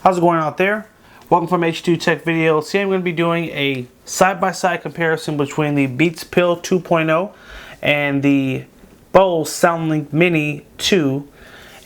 How's it going out there? Welcome from H2TechVideos. Today I'm going to be doing a side-by-side comparison between the Beats Pill 2.0 and the Bose Soundlink Mini 2.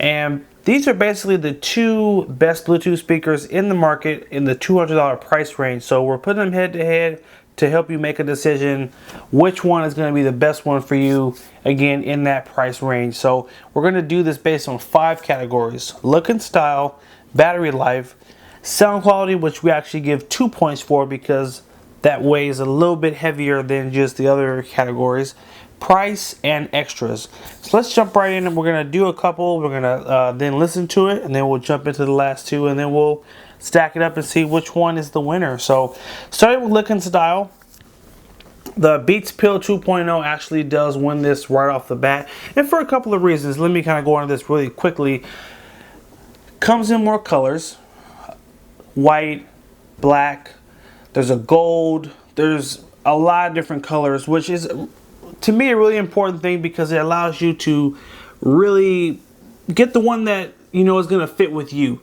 And these are basically the two best Bluetooth speakers in the market in the $200 price range. So we're putting them head to head to help you make a decision which one is going to be the best one for you, again, in that price range. So we're going to do this based on 5 categories: look and style, battery life, sound quality, which we actually give 2 points for because that weighs a little bit heavier than just the other categories, price, and extras. So let's jump right in, and we're going to do a couple. We're going to then listen to it, and then we'll jump into the last two, and then we'll stack it up and see which one is the winner. So starting with look and style, the Beats Pill 2.0 actually does win this right off the bat, and for a couple of reasons. Let me kind of go into this really quickly. Comes in more colors: white, black, there's a gold, there's a lot of different colors, which is, to me, a really important thing because it allows you to really get the one that you know is going to fit with you.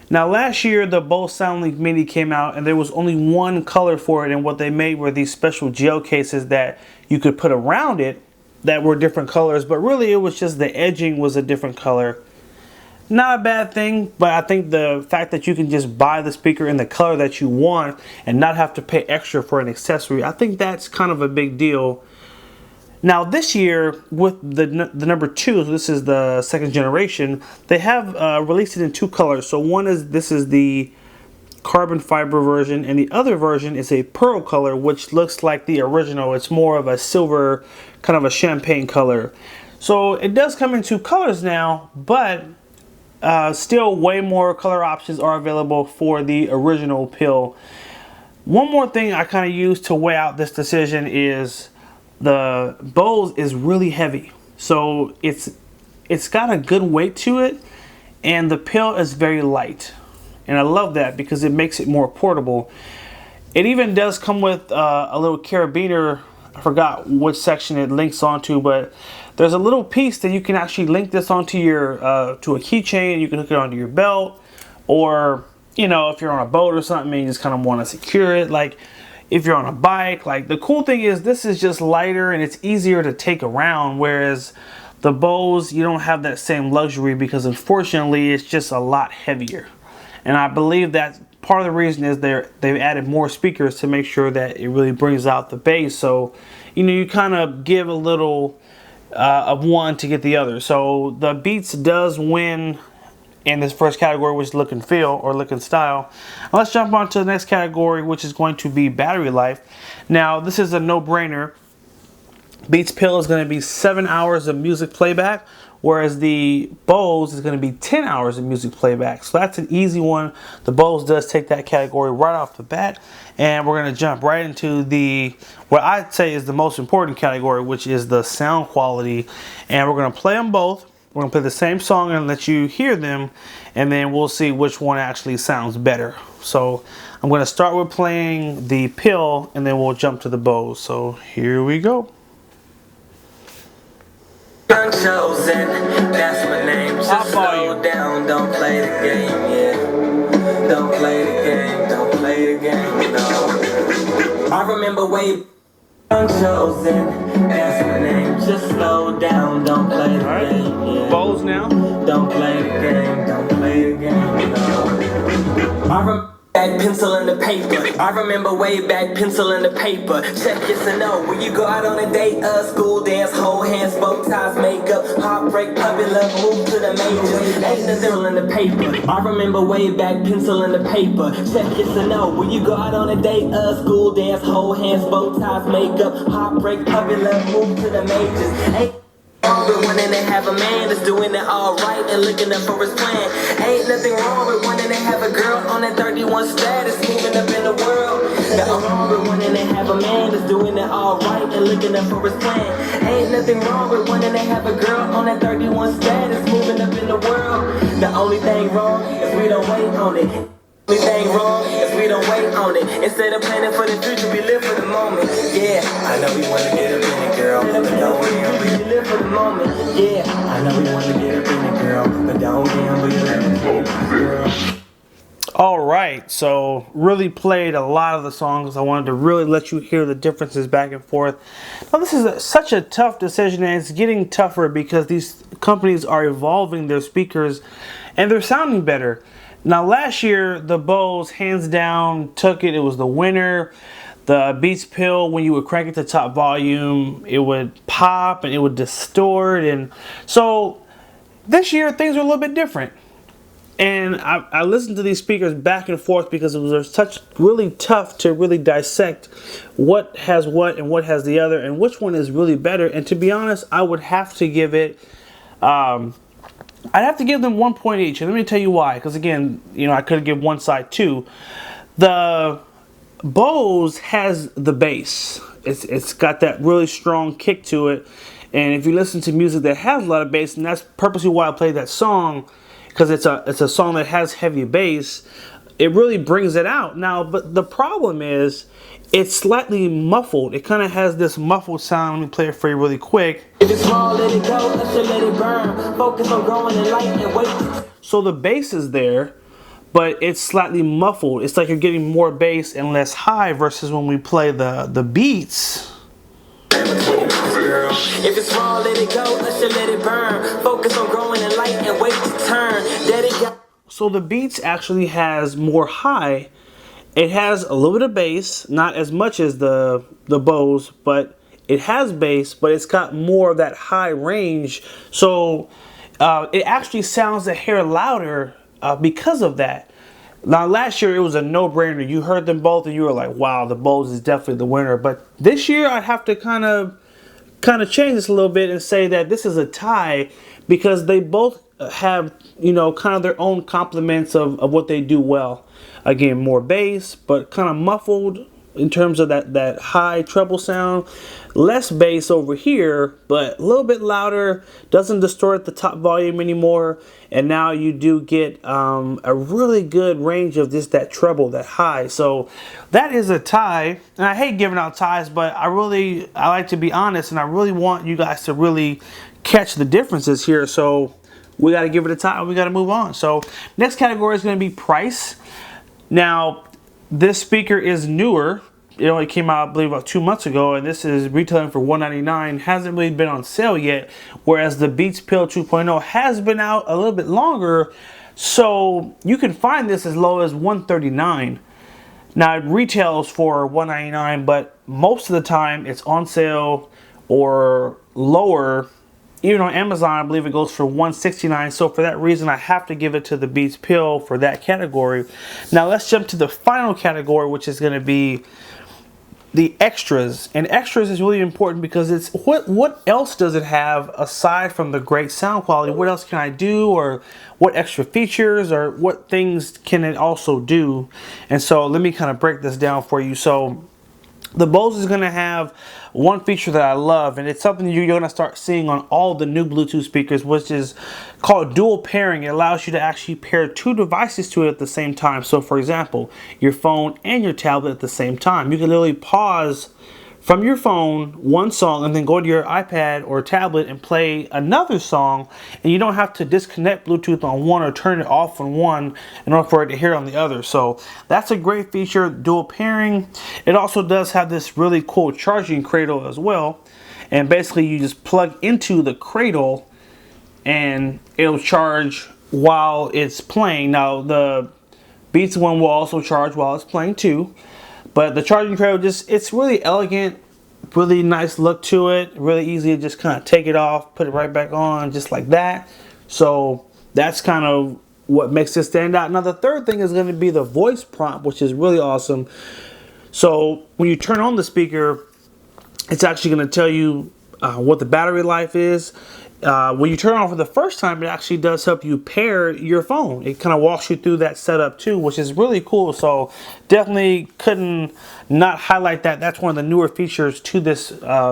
Now, last year the Bose Soundlink Mini came out and there was only one color for it, and what they made were these special gel cases that you could put around it that were different colors, but really it was just the edging was a different color. Not a bad thing, but I think the fact that you can just buy the speaker in the color that you want and not have to pay extra for an accessory, I think that's kind of a big deal. Now this year with the number 2, this is the second generation, they have released it in 2 colors. So this is the carbon fiber version, and the other version is a pearl color, which looks like the original. It's more of a silver, kind of a champagne color. So it does come in 2 colors now, but still way more color options are available for the original Pill. One more thing I kind of use to weigh out this decision is the Bose is really heavy. So it's got a good weight to it, and the Pill is very light. And I love that because it makes it more portable. It even does come with a little carabiner. I forgot which section it links onto, but there's a little piece that you can actually link this onto your to a keychain. You can hook it onto your belt, or you know, if you're on a boat or something and you just kind of want to secure it, like if you're on a bike. Like, the cool thing is this is just lighter and it's easier to take around, whereas the Bose, you don't have that same luxury because unfortunately it's just a lot heavier. And I believe that part of the reason is they've added more speakers to make sure that it really brings out the bass. So, you know, you kind of give a little of one to get the other. So the Beats does win in this first category, which is look and feel, or look and style. Now let's jump on to the next category, which is going to be battery life. Now this is a no-brainer. Beats Pill is going to be 7 hours of music playback, whereas the Bose is going to be 10 hours of music playback. So that's an easy one. The Bose does take that category right off the bat. And we're going to jump right into what I'd say is the most important category, which is the sound quality. And we're going to play them both. We're going to play the same song and let you hear them, and then we'll see which one actually sounds better. So I'm going to start with playing the Pill, and then we'll jump to the Bose. So here we go. Chosen, that's my name. Just slow down, don't play the game, yeah. Don't play the game, don't play the game, no. I remember way chosen, that's my name. Just slow down, don't play the game, yeah. Bose now. Don't play the game, don't play the game, no. I remember back pencil and the paper. I remember way back pencil and the paper. Check yes or no. When you go out on a date, school dance, hold hands, bow ties, makeup, heartbreak, puppy love, move to the major. Ain't nothing in the paper. I remember way back pencil and the paper. Check yes or no. When you go out on a date, school dance, hold hands, bow ties, makeup, heartbreak, puppy love, move to the majors. Ain't with wanting to have a man that's doing it all right and looking up for his plan. Ain't nothing wrong with wanting to have a girl on that 31 status, moving up in the world. Nothing wrong with wanting to have a man that's doing it all right and looking up for his plan. Ain't nothing wrong with wanting to have a girl on that 31 status, moving up in the world. The only thing wrong is we don't wait on it. Only thing wrong is we don't wait on it. Instead of planning for the future, we live for the moment. Yeah, I know we wanna get up in it, girl, but don't gamble. We live for the moment. Yeah, I know we wanna get up in it, girl, but don't gamble. You live for the girl. Alright, so really played a lot of the songs. I wanted to really let you hear the differences back and forth. Now this is such a tough decision, and it's getting tougher because these companies are evolving their speakers and they're sounding better. Now last year the Bose hands down took it. It was the winner. The Beats Pill, when you would crank it to top volume, it would pop and it would distort. And so this year things are a little bit different. And I listened to these speakers back and forth because it was such really tough to really dissect what has what and what has the other and which one is really better. And to be honest, I would have to give it, I'd have to give them 1 point each. And let me tell you why. Because again, you know, I could give one side too. The Bose has the bass. It's got that really strong kick to it. And if you listen to music that has a lot of bass, and that's purposely why I played that song, because it's a song that has heavy bass, it really brings it out. Now, but the problem is it's slightly muffled. It kind of has this muffled sound. Let me play it for you really quick. If it's small, let it go, let it burn. Focus on growing in light and wait. So the bass is there, but it's slightly muffled. It's like you're getting more bass and less high versus when we play the beats. If it's small, let it go, let it burn. Focus on growing in light and wait to turn. So the Beats actually has more high. It has a little bit of bass, not as much as the Bose, but it has bass, but it's got more of that high range. So it actually sounds a hair louder because of that. Now last year it was a no-brainer. You heard them both and you were like, wow, the Bose is definitely the winner. But this year I'd have to kind of change this a little bit and say that this is a tie, because they both have, you know, kind of their own complements of what they do well. Again, more bass, but kind of muffled in terms of that high treble sound. Less bass over here, but a little bit louder. Doesn't distort the top volume anymore. And now you do get a really good range of just that treble, that high. So that is a tie. And I hate giving out ties, but I like to be honest, and I really want you guys to really catch the differences here. So we got to give it a tie. We got to move on. So next category is going to be price. Now, this speaker is newer. It only came out, I believe, about 2 months ago, and this is retailing for $199. Hasn't really been on sale yet, whereas the Beats Pill 2.0 has been out a little bit longer. So you can find this as low as $139. Now it retails for $199, but most of the time it's on sale or lower. Even on Amazon, I believe it goes for $169. So for that reason, I have to give it to the Beats Pill for that category. Now let's jump to the final category, which is going to be the extras. And extras is really important because it's what else does it have aside from the great sound quality? What else can I do, or what extra features, or what things can it also do? And so let me kind of break this down for you. So the Bose is going to have one feature that I love, and it's something you're going to start seeing on all the new Bluetooth speakers, which is called dual pairing. It allows you to actually pair two devices to it at the same time. So for example, your phone and your tablet at the same time. You can literally pause from your phone one song and then go to your iPad or tablet and play another song, and you don't have to disconnect Bluetooth on one or turn it off on one in order for it to hear on the other. So that's a great feature, dual pairing. It also does have this really cool charging cradle as well, and basically you just plug into the cradle and it'll charge while it's playing. Now the Beats one will also charge while it's playing too. But the charging cradle, it's really elegant, really nice look to it. Really easy to just kind of take it off, put it right back on, just like that. So that's kind of what makes it stand out. Now the third thing is going to be the voice prompt, which is really awesome. So when you turn on the speaker, it's actually going to tell you what the battery life is. When you turn it on for the first time, it actually does help you pair your phone. It kind of walks you through that setup too, which is really cool. So definitely couldn't not highlight that. That's one of the newer features to this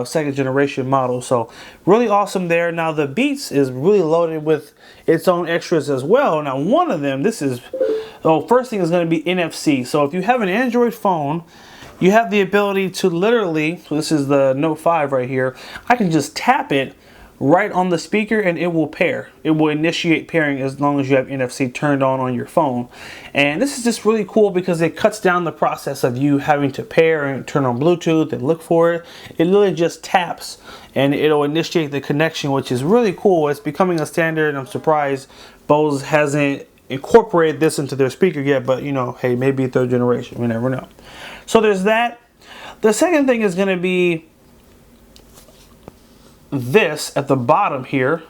second generation model. So really awesome there. Now the Beats is really loaded with its own extras as well. Now one of them, first thing is going to be NFC. So if you have an Android phone, you have the ability to literally, so this is the Note 5 right here, I can just tap it right on the speaker and it will pair. It will initiate pairing as long as you have NFC turned on your phone. And this is just really cool because it cuts down the process of you having to pair and turn on Bluetooth and look for it. It literally just taps and it'll initiate the connection, which is really cool. It's becoming a standard, and I'm surprised Bose hasn't incorporated this into their speaker yet, but you know, hey, maybe third generation, we never know. So there's that. The second thing is going to be this at the bottom here.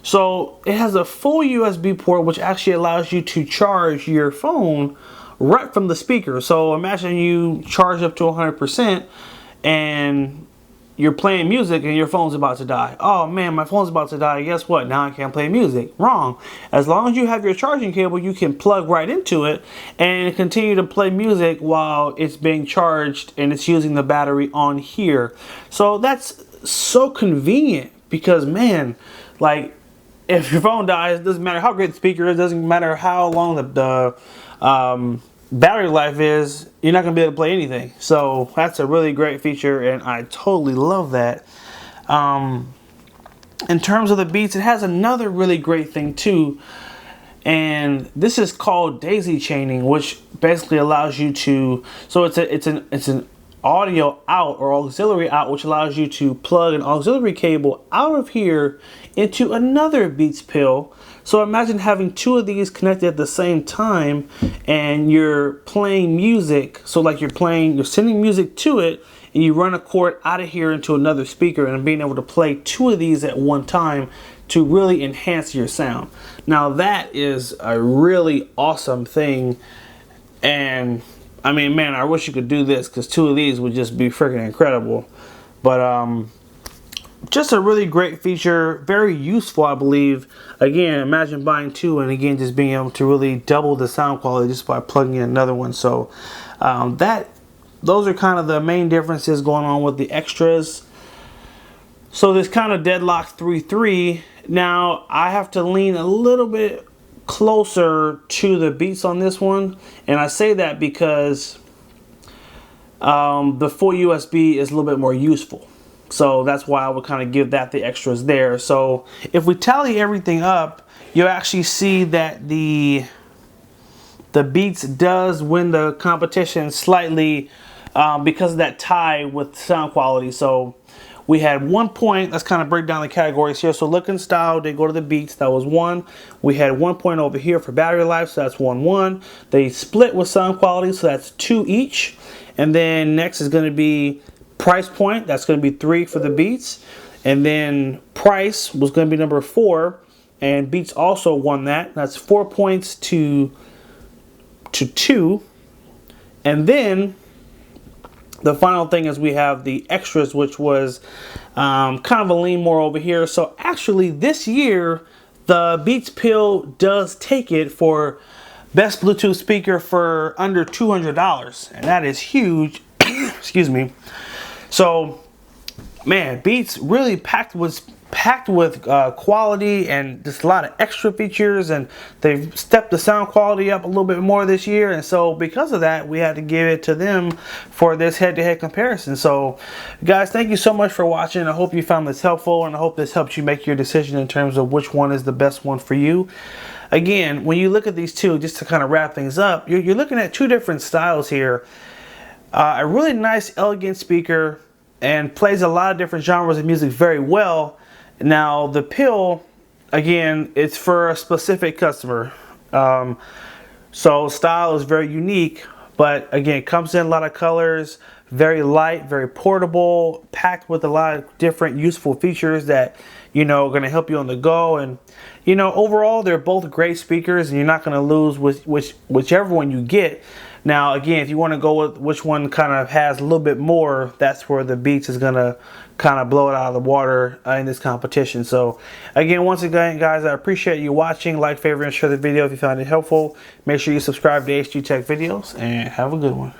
So it has a full USB port, which actually allows you to charge your phone right from the speaker. So imagine you charge up to 100% and you're playing music and your phone's about to die. Oh man, my phone's about to die. Guess what? Now I can't play music. Wrong. As long as you have your charging cable, you can plug right into it and continue to play music while it's being charged and it's using the battery on here. So that's so convenient because, man, like, if your phone dies, it doesn't matter how great the speaker is, doesn't matter how long the battery life is, you're not going to be able to play anything. So that's a really great feature, and I totally love that. In terms of the Beats, it has another really great thing too, and this is called daisy chaining, which basically allows you to, so it's an audio out or auxiliary out, which allows you to plug an auxiliary cable out of here into another Beats pill. So imagine having two of these connected at the same time and you're playing music. So like you're sending music to it and you run a cord out of here into another speaker, and being able to play two of these at one time to really enhance your sound. Now that is a really awesome thing, and I mean, man, I wish you could do this because two of these would just be freaking incredible. But just a really great feature, very useful, I believe. Again, imagine buying two and again just being able to really double the sound quality just by plugging in another one. So those are kind of the main differences going on with the extras. So this kind of deadlock 3.3. Now I have to lean a little bit closer to the Beats on this one, and I say that because the full USB is a little bit more useful, so that's why I would kind of give that the extras there. So if we tally everything up, you'll actually see that the Beats does win the competition slightly because of that tie with sound quality. So we had 1 point. Let's kind of break down the categories here. So look and style, they go to the Beats. That was 1. We had 1 point over here for battery life, so that's 1-1. They split with sound quality, so that's 2 each. And then next is going to be price point. That's going to be 3 for the Beats. And then price was going to be number 4, and Beats also won that. That's 4 points to 2. And then the final thing is we have the extras, which was kind of a lean more over here. So actually this year, the Beats pill does take it for best Bluetooth speaker for under $200. And that is huge. Excuse me. So, man, Beats really packed with quality and just a lot of extra features, and they've stepped the sound quality up a little bit more this year, and so because of that we had to give it to them for this head-to-head comparison. So guys, thank you so much for watching. I hope you found this helpful, and I hope this helps you make your decision in terms of which one is the best one for you. Again, when you look at these two, just to kind of wrap things up, you're looking at two different styles here. A really nice, elegant speaker, and plays a lot of different genres of music very well. Now the pill, again, it's for a specific customer. So style is very unique, but again, it comes in a lot of colors, very light, very portable, packed with a lot of different useful features that, you know, are going to help you on the go. And, you know, overall, they're both great speakers, and you're not going to lose whichever one you get. Now, again, if you want to go with which one kind of has a little bit more, that's where the Beats is going to kind of blow it out of the water in this competition. So, again, once again, guys, I appreciate you watching. Like, favorite, and share the video if you found it helpful. Make sure you subscribe to H2TechVideos, and have a good one.